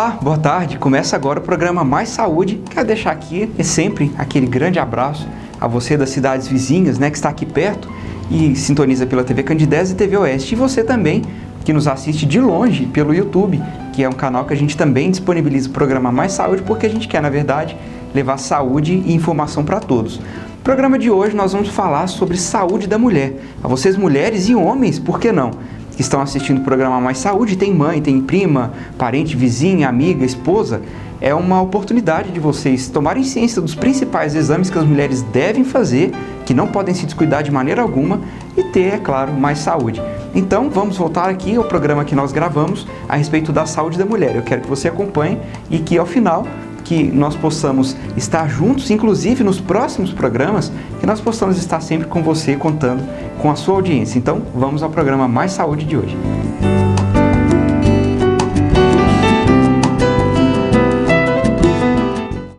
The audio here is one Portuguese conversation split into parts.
Olá, boa tarde. Começa agora o programa Mais Saúde. Quero deixar aqui sempre aquele grande abraço a você das cidades vizinhas, que está aqui perto e sintoniza pela TV Candidez e TV Oeste. E você também que nos assiste de longe pelo YouTube, que é um canal que a gente também disponibiliza o programa Mais Saúde, porque a gente quer, na verdade, levar saúde e informação para todos. No programa de hoje nós vamos falar sobre saúde da mulher. A vocês mulheres e homens, por que não? Que estão assistindo o programa Mais Saúde, tem mãe, tem prima, parente, vizinha, amiga, esposa, é uma oportunidade de vocês tomarem ciência dos principais exames que as mulheres devem fazer, que não podem se descuidar de maneira alguma e ter, é claro, mais saúde. Então, vamos voltar aqui ao programa que nós gravamos a respeito da saúde da mulher. Eu quero que você acompanhe e que, ao final, que nós possamos estar juntos, inclusive nos próximos programas, que nós possamos estar sempre com você, contando com a sua audiência. Então, vamos ao programa Mais Saúde de hoje.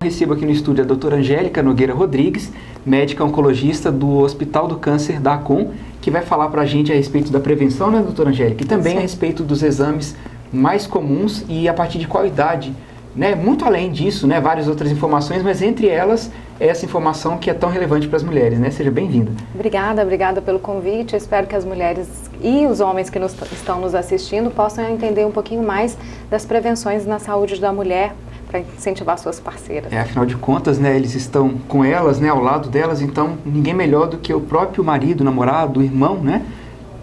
Recebo aqui no estúdio a doutora Angélica Nogueira Rodrigues, médica oncologista do Hospital do Câncer da ACOM, que vai falar para a gente a respeito da prevenção, né, doutora Angélica? E também a respeito dos exames mais comuns e a partir de qual idade, né? Muito além disso, né, várias outras informações, mas entre elas essa informação que é tão relevante para as mulheres, né? Seja bem-vinda. Obrigada pelo convite. Eu espero que as mulheres e os homens que estão nos assistindo possam entender um pouquinho mais das prevenções na saúde da mulher para incentivar suas parceiras. Afinal de contas, né, eles estão com elas, né, ao lado delas, então ninguém melhor do que o próprio marido, namorado, irmão, né,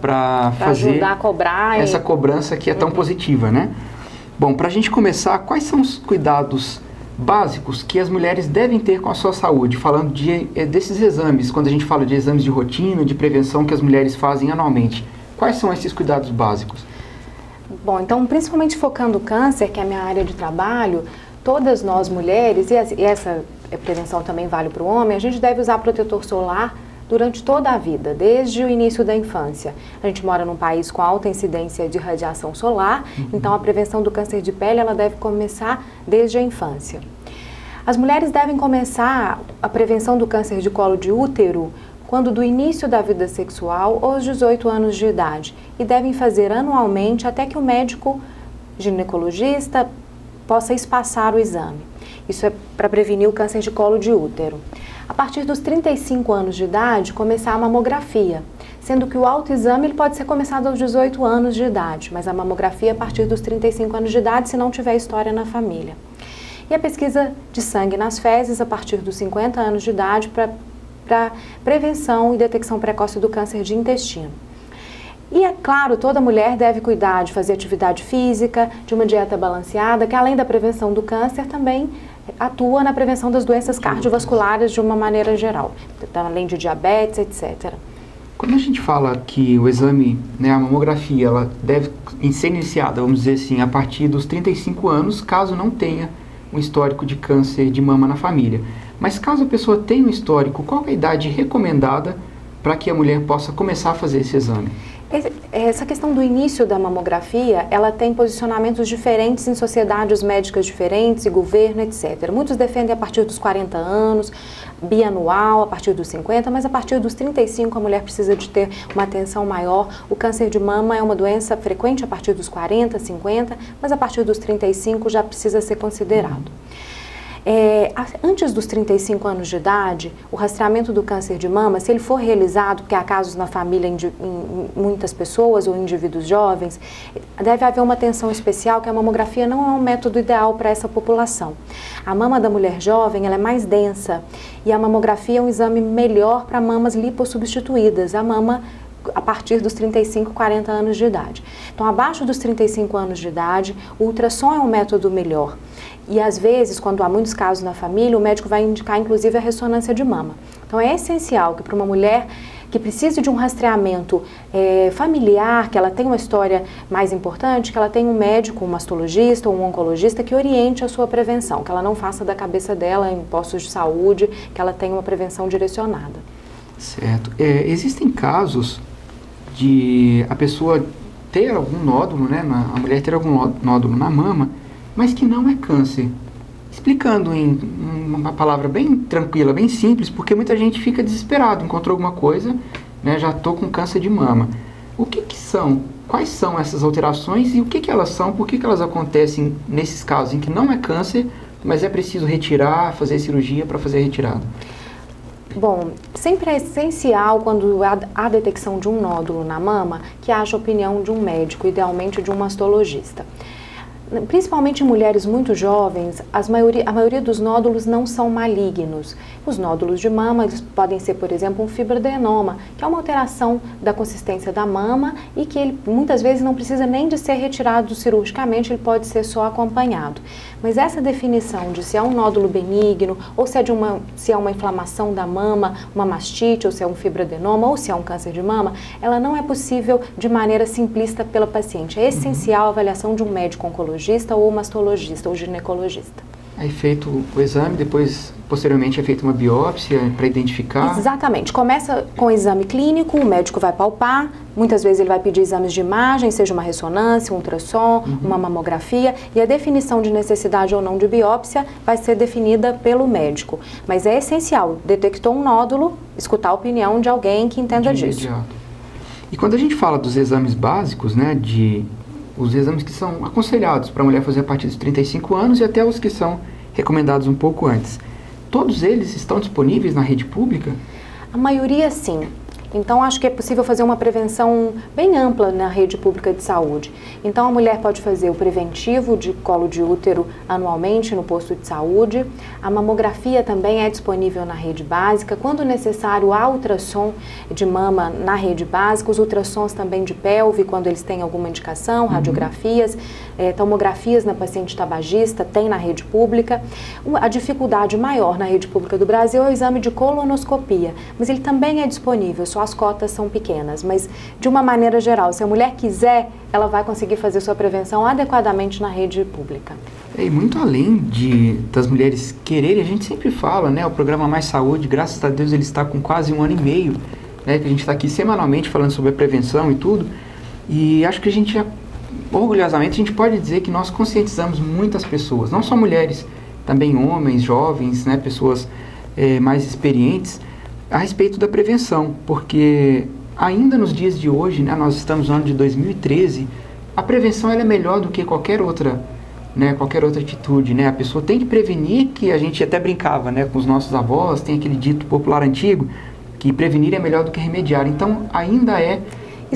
para fazer ajudar a cobrar essa cobrança que é tão positiva, né? Bom, para a gente começar, quais são os cuidados básicos que as mulheres devem ter com a sua saúde? Falando desses exames, quando a gente fala de exames de rotina, de prevenção que as mulheres fazem anualmente, quais são esses cuidados básicos? Bom, então, principalmente focando o câncer, que é a minha área de trabalho, todas nós mulheres, e essa prevenção também vale para o homem, a gente deve usar protetor solar durante toda a vida, desde o início da infância. A gente mora num país com alta incidência de radiação solar, então a prevenção do câncer de pele ela deve começar desde a infância. As mulheres devem começar a prevenção do câncer de colo de útero quando do início da vida sexual aos 18 anos de idade e devem fazer anualmente até que o médico ginecologista possa espaçar o exame. Isso é para prevenir o câncer de colo de útero. A partir dos 35 anos de idade, começar a mamografia, sendo que o autoexame ele pode ser começado aos 18 anos de idade, mas a mamografia a partir dos 35 anos de idade, se não tiver história na família. E a pesquisa de sangue nas fezes a partir dos 50 anos de idade para prevenção e detecção precoce do câncer de intestino. E é claro, toda mulher deve cuidar de fazer atividade física, de uma dieta balanceada, que além da prevenção do câncer também atua na prevenção das doenças cardiovasculares de uma maneira geral, além de diabetes, etc. Quando a gente fala que o exame, né, a mamografia, ela deve ser iniciada, vamos dizer assim, a partir dos 35 anos, caso não tenha um histórico de câncer de mama na família. Mas caso a pessoa tenha um histórico, qual é a idade recomendada para que a mulher possa começar a fazer esse exame? Essa questão do início da mamografia, ela tem posicionamentos diferentes em sociedades médicas diferentes e governo, etc. Muitos defendem a partir dos 40 anos, bianual, a partir dos 50, mas a partir dos 35 a mulher precisa de ter uma atenção maior. O câncer de mama é uma doença frequente a partir dos 40, 50, mas a partir dos 35 já precisa ser considerado. Antes dos 35 anos de idade, o rastreamento do câncer de mama, se ele for realizado, porque há casos na família em muitas pessoas ou indivíduos jovens, deve haver uma atenção especial que a mamografia não é um método ideal para essa população. A mama da mulher jovem ela é mais densa e a mamografia é um exame melhor para mamas lipossubstituídas, a mama a partir dos 35, 40 anos de idade. Então, abaixo dos 35 anos de idade, o ultrassom é um método melhor. E, às vezes, quando há muitos casos na família, o médico vai indicar, inclusive, a ressonância de mama. Então, é essencial que para uma mulher que precise de um rastreamento familiar, que ela tenha uma história mais importante, que ela tenha um médico, um mastologista ou um oncologista que oriente a sua prevenção, que ela não faça da cabeça dela em postos de saúde, que ela tenha uma prevenção direcionada. Certo. Existem casos de a pessoa ter algum nódulo, né, a mulher ter algum nódulo na mama, mas que não é câncer. Explicando em uma palavra bem tranquila, bem simples, porque muita gente fica desesperado, encontrou alguma coisa, né, já estou com câncer de mama. O que são quais são essas alterações e o que elas são, por que elas acontecem nesses casos em que não é câncer, mas é preciso retirar, fazer cirurgia para fazer a retirada? Bom, sempre é essencial, quando há detecção de um nódulo na mama, que haja opinião de um médico, idealmente de um mastologista. Principalmente em mulheres muito jovens, a maioria dos nódulos não são malignos. Os nódulos de mama eles podem ser, por exemplo, um fibroadenoma, que é uma alteração da consistência da mama e que ele muitas vezes não precisa nem de ser retirado cirurgicamente, ele pode ser só acompanhado. Mas essa definição de se é um nódulo benigno, ou se é uma inflamação da mama, uma mastite, ou se é um fibroadenoma, ou se é um câncer de mama, ela não é possível de maneira simplista pela paciente. É essencial a avaliação de um médico oncologista ou mastologista ou ginecologista. É feito o exame, depois, posteriormente, é feita uma biópsia para identificar? Exatamente. Começa com o exame clínico, o médico vai palpar, muitas vezes ele vai pedir exames de imagem, seja uma ressonância, um ultrassom, uma mamografia, e a definição de necessidade ou não de biópsia vai ser definida pelo médico. Mas é essencial, detectou um nódulo, escutar a opinião de alguém que entenda disso. E quando a gente fala dos exames básicos, né, os exames que são aconselhados para a mulher fazer a partir dos 35 anos e até os que são recomendados um pouco antes. Todos eles estão disponíveis na rede pública? A maioria sim. Então, acho que é possível fazer uma prevenção bem ampla na rede pública de saúde. Então, a mulher pode fazer o preventivo de colo de útero anualmente no posto de saúde. A mamografia também é disponível na rede básica. Quando necessário, há ultrassom de mama na rede básica, os ultrassons também de pelve, quando eles têm alguma indicação, radiografias, tomografias na paciente tabagista, tem na rede pública. A dificuldade maior na rede pública do Brasil é o exame de colonoscopia, mas ele também é disponível, só as cotas são pequenas, mas de uma maneira geral, se a mulher quiser, ela vai conseguir fazer sua prevenção adequadamente na rede pública. E muito além das mulheres quererem, a gente sempre fala, né, o programa Mais Saúde, graças a Deus ele está com quase 1 ano e meio, né, que a gente está aqui semanalmente falando sobre a prevenção e tudo, e acho que a gente orgulhosamente, a gente pode dizer que nós conscientizamos muitas pessoas, não só mulheres, também homens, jovens, né, pessoas mais experientes, a respeito da prevenção, porque ainda nos dias de hoje, né, nós estamos no ano de 2013, a prevenção ela é melhor do que qualquer outra atitude, né? A pessoa tem que prevenir, que a gente até brincava, né, com os nossos avós, tem aquele dito popular antigo, que prevenir é melhor do que remediar. Então, ainda é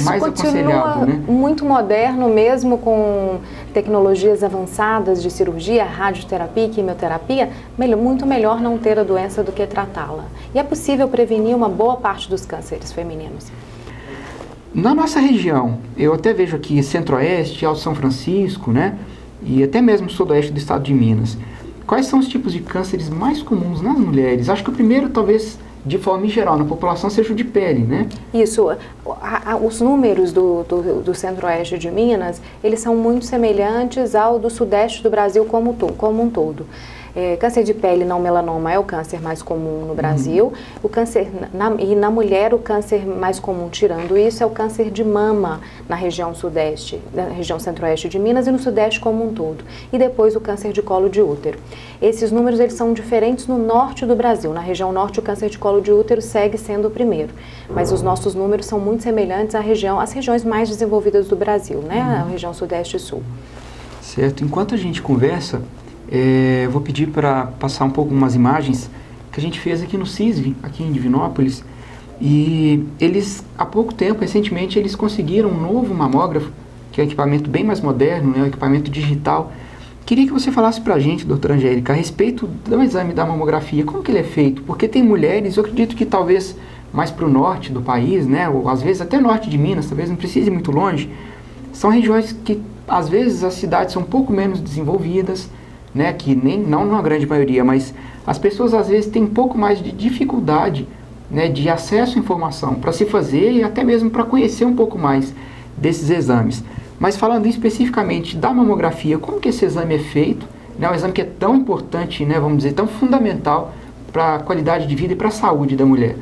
mais aconselhado, né? Muito moderno, mesmo com tecnologias avançadas de cirurgia, radioterapia e quimioterapia, muito melhor não ter a doença do que tratá-la. E é possível prevenir uma boa parte dos cânceres femininos. Na nossa região, eu até vejo aqui Centro-Oeste, Alto São Francisco, né? E até mesmo Sudoeste do estado de Minas. Quais são os tipos de cânceres mais comuns nas mulheres? Acho que o primeiro, talvez, de forma em geral, na população, seja o de pele, né? Isso. Os números do Centro-Oeste de Minas, eles são muito semelhantes ao do Sudeste do Brasil como um todo. Câncer de pele não melanoma é o câncer mais comum no Brasil. O câncer na mulher, o câncer mais comum, tirando isso, é o câncer de mama na região Sudeste, na região Centro-Oeste de Minas e no Sudeste como um todo. E depois o câncer de colo de útero. Esses números eles são diferentes no norte do Brasil. Na região norte, o câncer de colo de útero segue sendo o primeiro. Mas os nossos números são muito semelhantes às regiões mais desenvolvidas do Brasil, né? A região Sudeste e Sul. Certo. Enquanto a gente conversa, eu vou pedir para passar um pouco umas imagens que a gente fez aqui no CISV, aqui em Divinópolis, e eles, há pouco tempo, recentemente, eles conseguiram um novo mamógrafo, que é um equipamento bem mais moderno, né, um equipamento digital. Queria que você falasse para a gente, doutora Angélica, a respeito do exame da mamografia, como que ele é feito? Porque tem mulheres, eu acredito que talvez mais para o norte do país, né, ou às vezes até norte de Minas, talvez não precise ir muito longe, são regiões que, às vezes, as cidades são um pouco menos desenvolvidas, né, que não na grande maioria, mas as pessoas às vezes têm um pouco mais de dificuldade, né, de acesso à informação para se fazer e até mesmo para conhecer um pouco mais desses exames. Mas falando especificamente da mamografia, como que esse exame é feito, né, um exame que é tão importante, né, vamos dizer, tão fundamental para a qualidade de vida e para a saúde da mulher?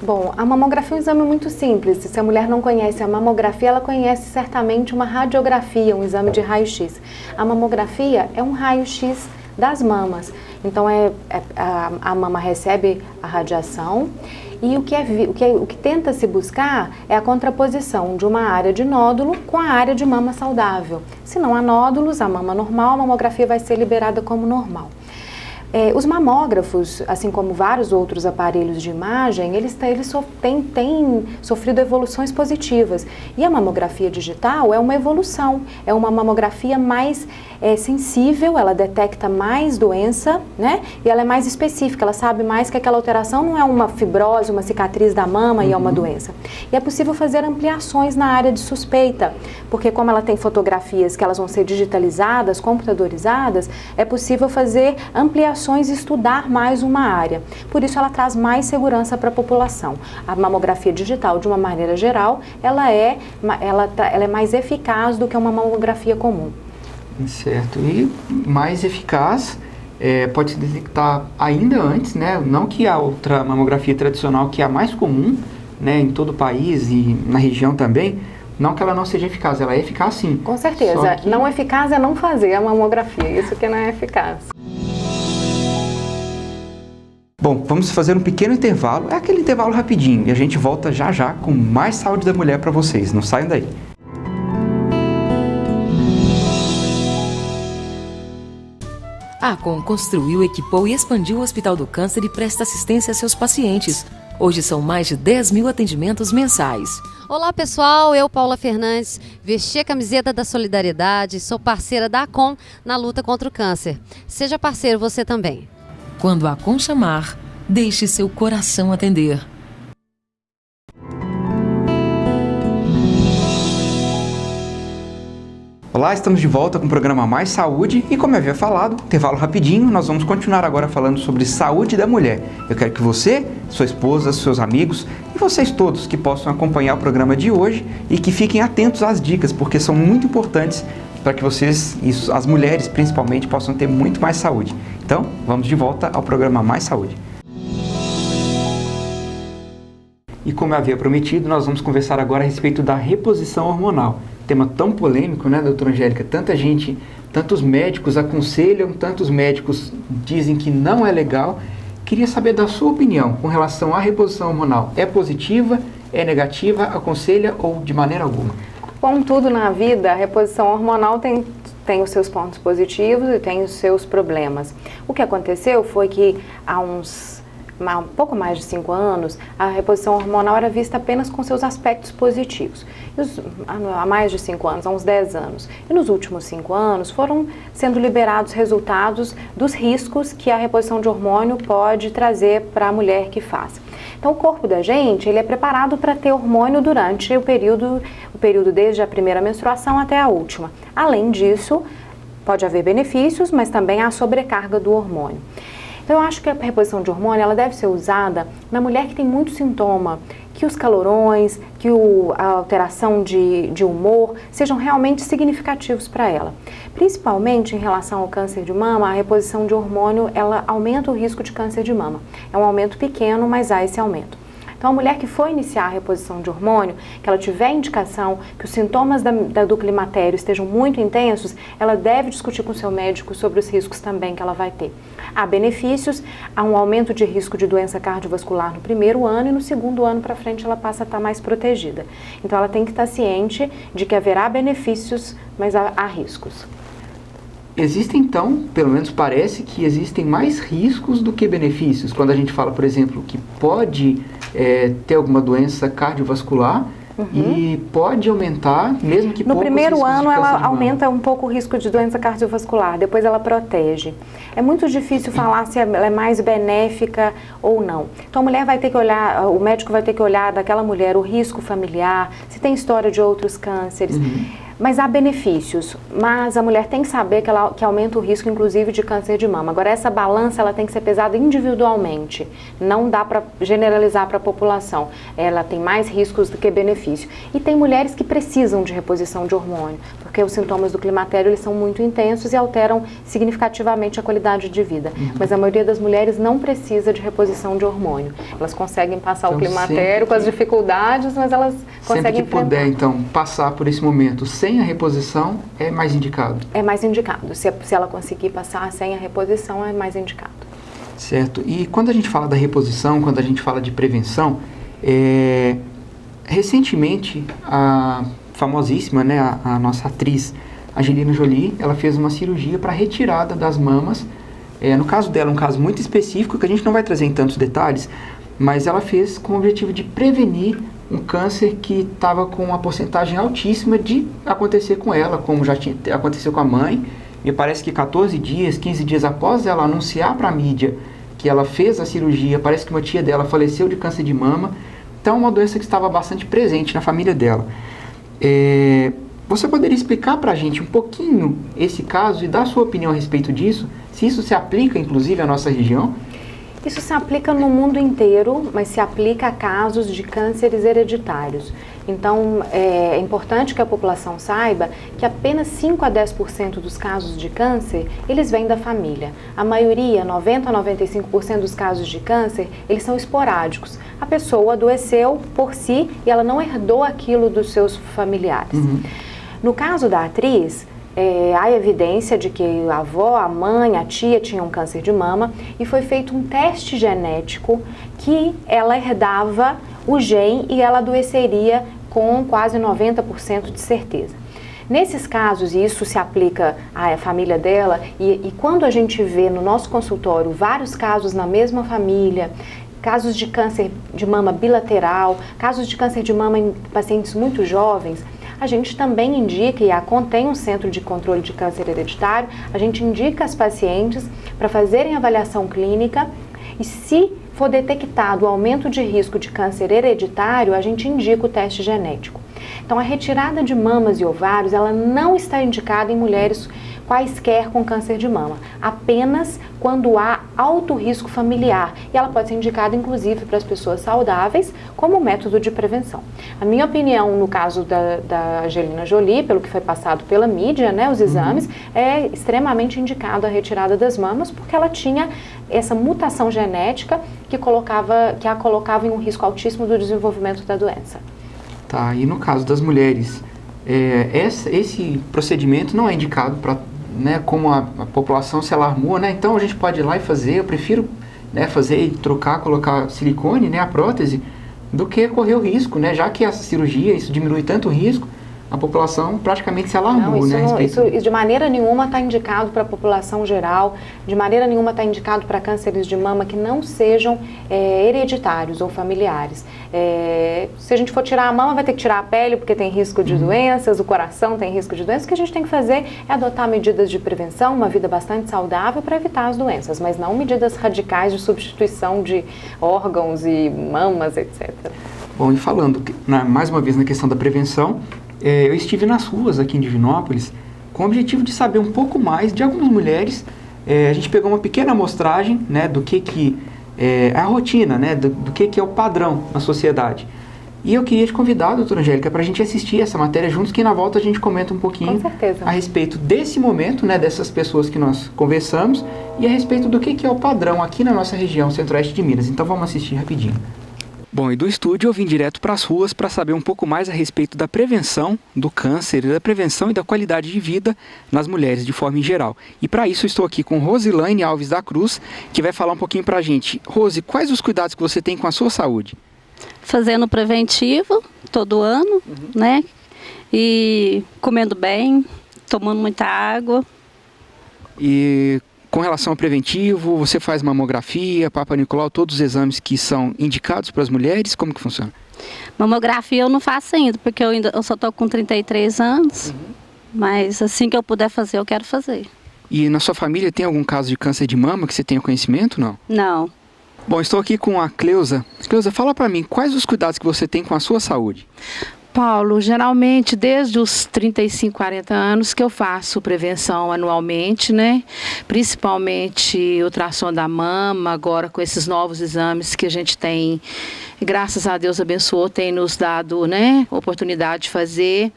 Bom, a mamografia é um exame muito simples. Se a mulher não conhece a mamografia, ela conhece certamente uma radiografia, um exame de raio-x. A mamografia é um raio-x das mamas. Então, a mama recebe a radiação E o que tenta se buscar é a contraposição de uma área de nódulo com a área de mama saudável. Se não há nódulos, a mama normal, a mamografia vai ser liberada como normal. Os mamógrafos, assim como vários outros aparelhos de imagem, eles têm sofrido evoluções positivas. E a mamografia digital é uma evolução, é uma mamografia mais sensível, ela detecta mais doença, né? E ela é mais específica, ela sabe mais que aquela alteração não é uma fibrose, uma cicatriz da mama e é uma doença. E é possível fazer ampliações na área de suspeita, porque como ela tem fotografias que elas vão ser digitalizadas, computadorizadas, é possível fazer ampliações e estudar mais uma área. Por isso ela traz mais segurança para a população. A mamografia digital, de uma maneira geral, ela é mais eficaz do que uma mamografia comum. Certo. E mais eficaz, pode se detectar ainda antes, né? Não que a outra mamografia tradicional, que é a mais comum, né, em todo o país e na região também, não que ela não seja eficaz, ela é eficaz sim. Com certeza. Que... Não eficaz é não fazer a mamografia, isso que não é eficaz. Bom, vamos fazer um pequeno intervalo, é aquele intervalo rapidinho, e a gente volta já já com mais saúde da mulher para vocês, não saiam daí. A Acon construiu, equipou e expandiu o Hospital do Câncer e presta assistência a seus pacientes. Hoje são mais de 10 mil atendimentos mensais. Olá pessoal, eu, Paula Fernandes, vesti a camiseta da solidariedade, sou parceira da Acon na luta contra o câncer. Seja parceiro você também. Quando a Acon chamar, deixe seu coração atender. Olá, estamos de volta com o programa Mais Saúde e, como eu havia falado, intervalo rapidinho, nós vamos continuar agora falando sobre saúde da mulher. Eu quero que você, sua esposa, seus amigos e vocês todos que possam acompanhar o programa de hoje e que fiquem atentos às dicas, porque são muito importantes para que vocês, e as mulheres principalmente, possam ter muito mais saúde. Então, vamos de volta ao programa Mais Saúde. E como eu havia prometido, nós vamos conversar agora a respeito da reposição hormonal. Tema tão polêmico, né, doutora Angélica? Tanta gente, tantos médicos aconselham, tantos médicos dizem que não é legal. Queria saber da sua opinião com relação à reposição hormonal. É positiva, é negativa, aconselha ou de maneira alguma? Como tudo na vida, a reposição hormonal tem os seus pontos positivos e tem os seus problemas. O que aconteceu foi que há um pouco mais de 5 anos, a reposição hormonal era vista apenas com seus aspectos positivos. Há mais de 5 anos, há uns 10 anos. E nos últimos 5 anos foram sendo liberados resultados dos riscos que a reposição de hormônio pode trazer para a mulher que faz. Então o corpo da gente, ele é preparado para ter hormônio durante o período desde a primeira menstruação até a última. Além disso, pode haver benefícios, mas também há sobrecarga do hormônio. Então eu acho que a reposição de hormônio ela deve ser usada na mulher que tem muito sintoma, que os calorões, que a alteração de humor sejam realmente significativos para ela. Principalmente em relação ao câncer de mama, a reposição de hormônio ela aumenta o risco de câncer de mama. É um aumento pequeno, mas há esse aumento. Então, a mulher que for iniciar a reposição de hormônio, que ela tiver indicação que os sintomas do climatério estejam muito intensos, ela deve discutir com o seu médico sobre os riscos também que ela vai ter. Há benefícios, há um aumento de risco de doença cardiovascular no primeiro ano e no segundo ano para frente ela passa a estar mais protegida. Então, ela tem que estar ciente de que haverá benefícios, mas há riscos. Existem então, pelo menos parece que existem mais riscos do que benefícios. Quando a gente fala, por exemplo, que pode ter alguma doença cardiovascular e pode aumentar, mesmo que no primeiro ano ela aumenta mama. Um pouco o risco de doença cardiovascular, depois ela protege. É muito difícil falar se ela é mais benéfica ou não. Então a mulher vai ter que olhar, o médico vai ter que olhar daquela mulher o risco familiar, se tem história de outros cânceres. Mas há benefícios, mas a mulher tem que saber que aumenta o risco, inclusive, de câncer de mama. Agora, essa balança ela tem que ser pesada individualmente, não dá para generalizar para a população. Ela tem mais riscos do que benefício. E tem mulheres que precisam de reposição de hormônio, porque os sintomas do climatério eles são muito intensos e alteram significativamente a qualidade de vida. Mas a maioria das mulheres não precisa de reposição de hormônio. Elas conseguem passar então, o climatério com as dificuldades, mas elas conseguem sempre que puder, então, passar por esse momento sem a reposição, é mais indicado? É mais indicado. Se ela conseguir passar sem a reposição, é mais indicado. Certo. E quando a gente fala da reposição, quando a gente fala de prevenção, recentemente a famosíssima, né, a nossa atriz Angelina Jolie, ela fez uma cirurgia para retirada das mamas. No caso dela, um caso muito específico, que a gente não vai trazer em tantos detalhes, mas ela fez com o objetivo de prevenir um câncer que estava com uma porcentagem altíssima de acontecer com ela, como já aconteceu com a mãe. Me parece que 14 dias, 15 dias após ela anunciar para a mídia que ela fez a cirurgia, parece que uma tia dela faleceu de câncer de mama. Então, uma doença que estava bastante presente na família dela. Você poderia explicar para a gente um pouquinho esse caso e dar sua opinião a respeito disso? Se isso se aplica, inclusive, à nossa região? Isso se aplica no mundo inteiro, mas se aplica a casos de cânceres hereditários. Então, é importante que a população saiba que apenas 5 a 10% dos casos de câncer, eles vêm da família. A maioria, 90 a 95% dos casos de câncer, eles são esporádicos. A pessoa adoeceu por si e ela não herdou aquilo dos seus familiares. No caso da atriz, há evidência de que a avó, a mãe, a tia tinham câncer de mama e foi feito um teste genético que ela herdava o gene e ela adoeceria com quase 90% de certeza. Nesses casos, e isso se aplica à família dela, e quando a gente vê no nosso consultório vários casos na mesma família, casos de câncer de mama bilateral, casos de câncer de mama em pacientes muito jovens, a gente também indica, e a ACON tem um centro de controle de câncer hereditário, a gente indica as pacientes para fazerem avaliação clínica e se for detectado o aumento de risco de câncer hereditário, a gente indica o teste genético. Então, a retirada de mamas e ovários, ela não está indicada em mulheres quaisquer com câncer de mama, apenas quando há alto risco familiar. E ela pode ser indicada, inclusive, para as pessoas saudáveis, como método de prevenção. A minha opinião, no caso da Angelina Jolie, pelo que foi passado pela mídia, né, os exames, é extremamente indicado a retirada das mamas, porque ela tinha essa mutação genética que a colocava em um risco altíssimo do desenvolvimento da doença. Tá, e no caso das mulheres, esse procedimento não é indicado para, né, como a população se alarmou, né, então a gente pode ir lá e fazer, eu prefiro, né, fazer e trocar, colocar silicone, né, a prótese, do que correr o risco, né, já que essa cirurgia, isso diminui tanto o risco, a população praticamente se alarmou, isso de maneira nenhuma está indicado para a população geral, de maneira nenhuma está indicado para cânceres de mama que não sejam hereditários ou familiares. Se a gente for tirar a mama, vai ter que tirar a pele porque tem risco de doenças, o coração tem risco de doenças. O que a gente tem que fazer é adotar medidas de prevenção, uma vida bastante saudável para evitar as doenças, mas não medidas radicais de substituição de órgãos e mamas, etc. Bom, e falando mais uma vez na questão da prevenção, eu estive nas ruas aqui em Divinópolis com o objetivo de saber um pouco mais de algumas mulheres. A gente pegou uma pequena amostragem, né, do que é a rotina, né, do que é o padrão na sociedade. E eu queria te convidar, doutora Angélica, para a gente assistir essa matéria juntos, que na volta a gente comenta um pouquinho a respeito desse momento, né, dessas pessoas que nós conversamos e a respeito do que é o padrão aqui na nossa região centro-oeste de Minas. Então vamos assistir rapidinho. Bom, e do estúdio eu vim direto para as ruas para saber um pouco mais a respeito da prevenção do câncer, da prevenção e da qualidade de vida nas mulheres de forma em geral. E para isso eu estou aqui com Rosilaine Alves da Cruz, que vai falar um pouquinho para a gente. Rose, quais os cuidados que você tem com a sua saúde? Fazendo preventivo todo ano, né? E comendo bem, tomando muita água. E com relação ao preventivo, você faz mamografia, Papa Nicolau, todos os exames que são indicados para as mulheres, como que funciona? Mamografia eu não faço ainda, porque eu só estou com 33 anos, mas assim que eu puder fazer, eu quero fazer. E na sua família tem algum caso de câncer de mama que você tenha conhecimento, não? Não. Bom, estou aqui com a Cleusa. Cleusa, fala para mim, quais os cuidados que você tem com a sua saúde? Paulo, geralmente desde os 35, 40 anos que eu faço prevenção anualmente, né? Principalmente ultrassom da mama, agora com esses novos exames que a gente tem, graças a Deus abençoou, tem nos dado, né, oportunidade de fazer.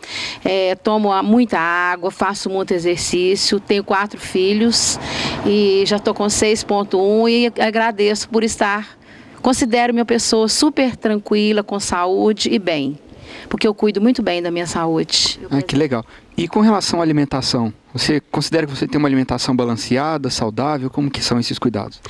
Tomo muita água, faço muito exercício, tenho 4 filhos e já estou com 6,1 e agradeço por considero minha pessoa super tranquila, com saúde e bem. Porque eu cuido muito bem da minha saúde. Que legal. E com relação à alimentação, você considera que você tem uma alimentação balanceada, saudável? Como que são esses cuidados?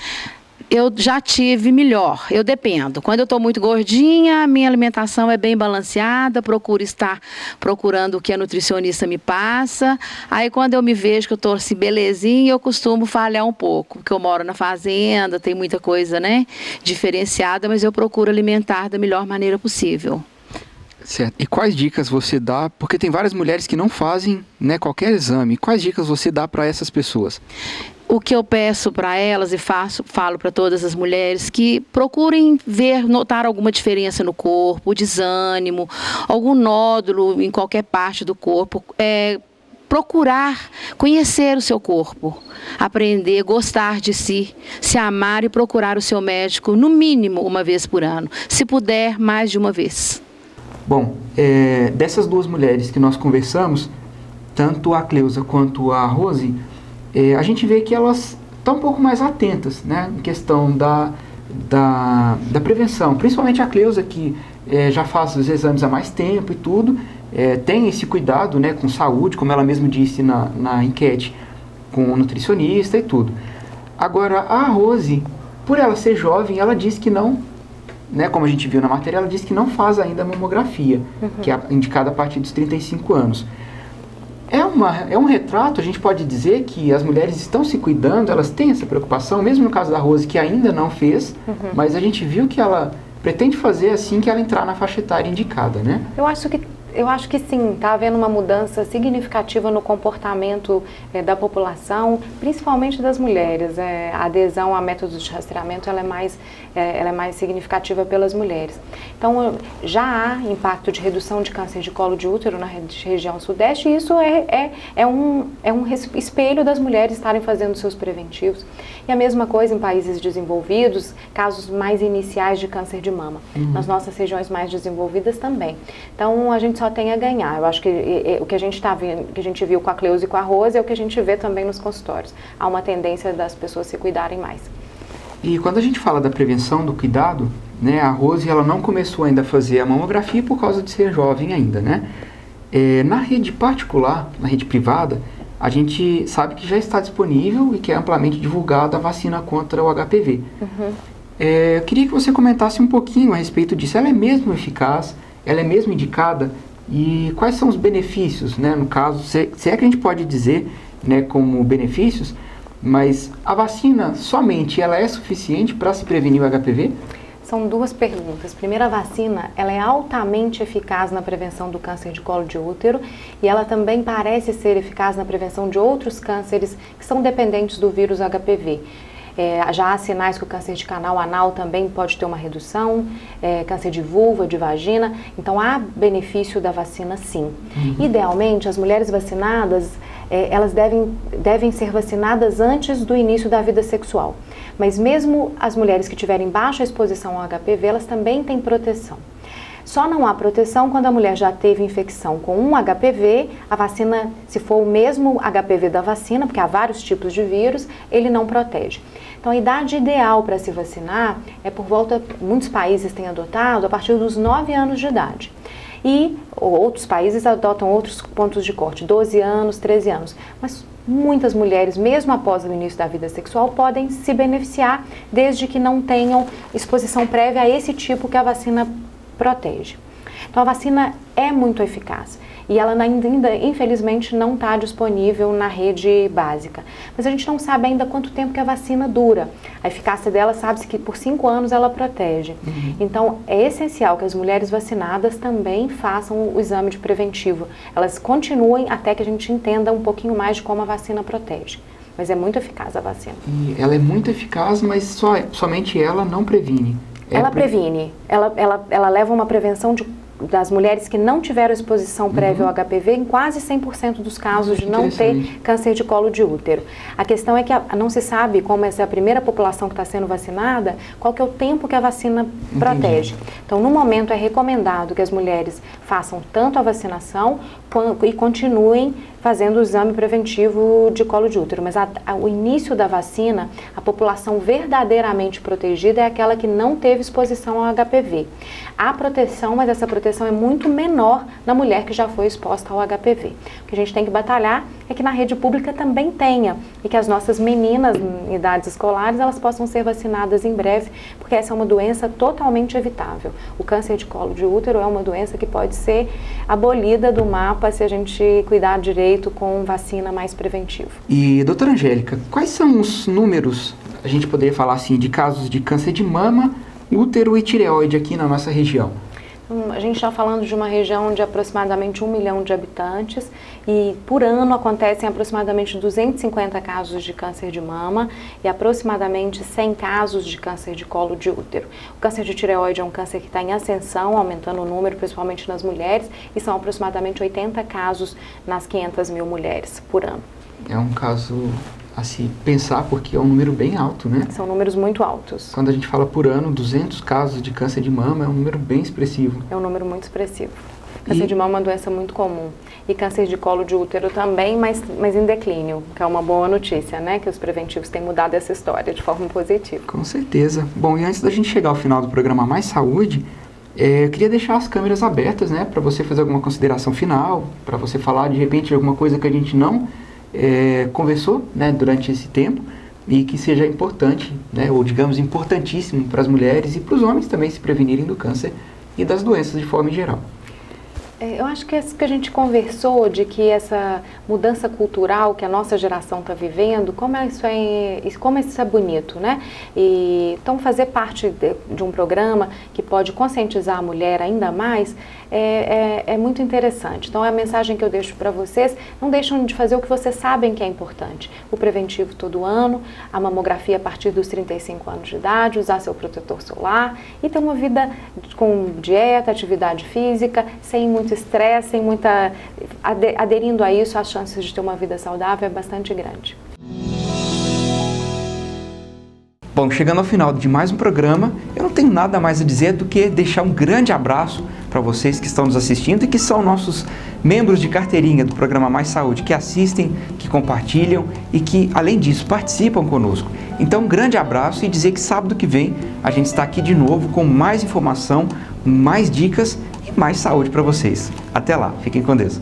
eu já tive melhor, eu dependo. Quando eu estou muito gordinha, a minha alimentação é bem balanceada, procuro estar procurando o que a nutricionista me passa. Aí quando eu me vejo que eu estou assim, belezinha, eu costumo falhar um pouco, porque eu moro na fazenda, tem muita coisa, né, diferenciada, mas eu procuro alimentar da melhor maneira possível. Certo. E quais dicas você dá? Porque tem várias mulheres que não fazem, né, qualquer exame. Quais dicas você dá para essas pessoas? O que eu peço para elas e falo para todas as mulheres que procurem notar alguma diferença no corpo, desânimo, algum nódulo em qualquer parte do corpo, procurar conhecer o seu corpo, aprender, gostar de si, se amar e procurar o seu médico no mínimo uma vez por ano, se puder mais de uma vez. Bom, dessas duas mulheres que nós conversamos, tanto a Cleusa quanto a Rose, a gente vê que elas estão um pouco mais atentas, né, em questão da prevenção. Principalmente a Cleusa, que já faz os exames há mais tempo e tudo, tem esse cuidado, né, com saúde, como ela mesma disse na enquete, com o nutricionista e tudo. Agora, a Rose, por ela ser jovem, ela diz que não, né, como a gente viu na matéria, ela diz que não faz ainda a mamografia, que é indicada a partir dos 35 anos. É um retrato, a gente pode dizer que as mulheres estão se cuidando, elas têm essa preocupação, mesmo no caso da Rose, que ainda não fez, mas a gente viu que ela pretende fazer assim que ela entrar na faixa etária indicada, né? Eu acho que sim, está havendo uma mudança significativa no comportamento da população, principalmente das mulheres. A adesão a métodos de rastreamento ela é mais significativa pelas mulheres. Então, já há impacto de redução de câncer de colo de útero na região sudeste, e isso é um espelho das mulheres estarem fazendo seus preventivos. E a mesma coisa em países desenvolvidos, casos mais iniciais de câncer de mama. Nas nossas regiões mais desenvolvidas também. Então, a gente só tem a ganhar. Eu acho que o que a gente viu com a Cleusa e com a Rose é o que a gente vê também nos consultórios. Há uma tendência das pessoas se cuidarem mais. E quando a gente fala da prevenção, do cuidado, né, a Rose ela não começou ainda a fazer a mamografia por causa de ser jovem ainda, né? Na rede particular, na rede privada, a gente sabe que já está disponível e que é amplamente divulgada a vacina contra o HPV. Eu queria que você comentasse um pouquinho a respeito disso. Ela é mesmo eficaz? Ela é mesmo indicada? E quais são os benefícios, né? No caso, se é que a gente pode dizer, né, como benefícios, mas a vacina somente ela é suficiente para se prevenir o HPV? São duas perguntas. Primeiro, a vacina ela é altamente eficaz na prevenção do câncer de colo de útero e ela também parece ser eficaz na prevenção de outros cânceres que são dependentes do vírus HPV. Já há sinais que o câncer de canal anal também pode ter uma redução, câncer de vulva, de vagina, então há benefício da vacina sim. Idealmente, as mulheres vacinadas, elas devem ser vacinadas antes do início da vida sexual, mas mesmo as mulheres que tiverem baixa exposição ao HPV, elas também têm proteção. Só não há proteção quando a mulher já teve infecção com um HPV, a vacina, se for o mesmo HPV da vacina, porque há vários tipos de vírus, ele não protege. Então, a idade ideal para se vacinar é por volta, muitos países têm adotado, a partir dos 9 anos de idade. E outros países adotam outros pontos de corte, 12 anos, 13 anos. Mas muitas mulheres, mesmo após o início da vida sexual, podem se beneficiar desde que não tenham exposição prévia a esse tipo que a vacina protege. Então a vacina é muito eficaz e ela ainda infelizmente não está disponível na rede básica. Mas a gente não sabe ainda quanto tempo que a vacina dura. A eficácia dela sabe-se que por 5 anos ela protege. Então é essencial que as mulheres vacinadas também façam o exame de preventivo. Elas continuem até que a gente entenda um pouquinho mais de como a vacina protege. Mas é muito eficaz a vacina. E ela é muito eficaz, mas somente ela não previne. Ela previne, ela leva uma prevenção das mulheres que não tiveram exposição prévia ao HPV em quase 100% dos casos de não ter câncer de colo de útero. A questão é que não se sabe, como essa é a primeira população que está sendo vacinada, qual que é o tempo que a vacina protege. Então, no momento, é recomendado que as mulheres façam tanto a vacinação e continuem fazendo o exame preventivo de colo de útero. Mas o início da vacina, a população verdadeiramente protegida é aquela que não teve exposição ao HPV. Há proteção, mas essa proteção é muito menor na mulher que já foi exposta ao HPV. O que a gente tem que batalhar é que na rede pública também tenha, e que as nossas meninas em idades escolares, elas possam ser vacinadas em breve, porque essa é uma doença totalmente evitável. O câncer de colo de útero é uma doença que pode ser abolida do mapa se a gente cuidar direito com vacina mais preventiva. E, doutora Angélica, quais são os números, a gente poderia falar assim, de casos de câncer de mama, útero e tireoide aqui na nossa região? A gente está falando de uma região de aproximadamente 1 milhão de habitantes e por ano acontecem aproximadamente 250 casos de câncer de mama e aproximadamente 100 casos de câncer de colo de útero. O câncer de tireoide é um câncer que está em ascensão, aumentando o número, principalmente nas mulheres, e são aproximadamente 80 casos nas 500 mil mulheres por ano. É um caso a se pensar porque é um número bem alto, né? São números muito altos. Quando a gente fala por ano, 200 casos de câncer de mama é um número bem expressivo. É um número muito expressivo. Câncer de mama é uma doença muito comum. E câncer de colo de útero também, mas em declínio, que é uma boa notícia, né? Que os preventivos têm mudado essa história de forma positiva. Com certeza. Bom, e antes da gente chegar ao final do programa Mais Saúde, eu queria deixar as câmeras abertas, né? Para você fazer alguma consideração final, para você falar de repente de alguma coisa que a gente não conversou, né, durante esse tempo e que seja importante, né, ou digamos importantíssimo para as mulheres e para os homens também se prevenirem do câncer e das doenças de forma geral. Eu acho que isso que a gente conversou, de que essa mudança cultural que a nossa geração está vivendo, como isso é bonito, né? E, então, fazer parte de um programa que pode conscientizar a mulher ainda mais é muito interessante. Então, a mensagem que eu deixo para vocês, não deixem de fazer o que vocês sabem que é importante. O preventivo todo ano, a mamografia a partir dos 35 anos de idade, usar seu protetor solar e ter uma vida com dieta, atividade física, sem muito estresse, sem muita... aderindo a isso, as chances de ter uma vida saudável é bastante grande. Bom, chegando ao final de mais um programa, eu não tenho nada mais a dizer do que deixar um grande abraço para vocês que estão nos assistindo e que são nossos membros de carteirinha do programa Mais Saúde, que assistem, que compartilham e que, além disso, participam conosco. Então, um grande abraço e dizer que sábado que vem a gente está aqui de novo com mais informação, mais dicas e mais saúde para vocês. Até lá, fiquem com Deus.